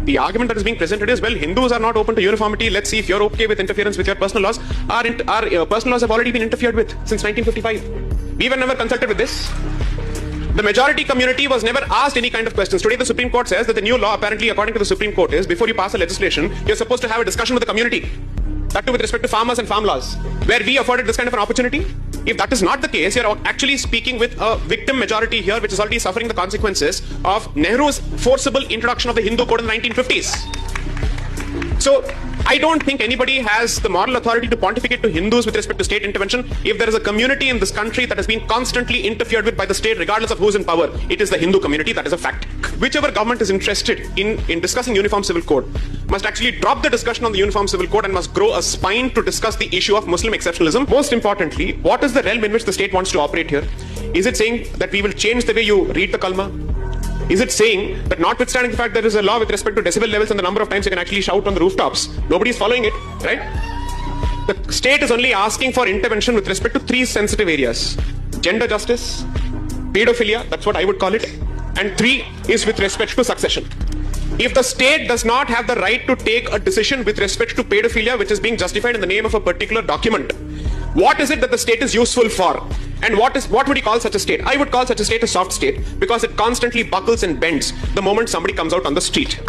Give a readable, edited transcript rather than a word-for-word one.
The argument that is being presented is, well, Hindus are not open to uniformity. Let's see if you're okay with interference with your personal laws. Our personal laws have already been interfered with since 1955. We were never consulted with this. The majority community was never asked any kind of questions. Today, the Supreme Court says that the new law, apparently, according to the Supreme Court, is before you pass a legislation, you're supposed to have a discussion with the community. That too with respect to farmers and farm laws, where we afforded this kind of an opportunity. If that is not the case, you're actually speaking with a victim majority here, which is already suffering the consequences of Nehru's forcible introduction of the Hindu Code in the 1950s. So, I don't think anybody has the moral authority to pontificate to Hindus with respect to state intervention. If there is a community in this country that has been constantly interfered with by the state, regardless of who's in power, it is the Hindu community. That is a fact. Whichever government is interested in discussing Uniform Civil Code must actually drop the discussion on the Uniform Civil Code and must grow a spine to discuss the issue of Muslim exceptionalism. Most importantly, what is the realm in which the state wants to operate here? Is it saying that we will change the way you read the Kalma? Is it saying that notwithstanding the fact there is a law with respect to decibel levels and the number of times you can actually shout on the rooftops, nobody is following it, right? The state is only asking for intervention with respect to three sensitive areas: gender justice, pedophilia, that's what I would call it, and three is with respect to succession. If the state does not have the right to take a decision with respect to pedophilia, which is being justified in the name of a particular document, what is it that the state is useful for? And what would you call such a state? I would call such a state a soft state, because it constantly buckles and bends the moment somebody comes out on the street.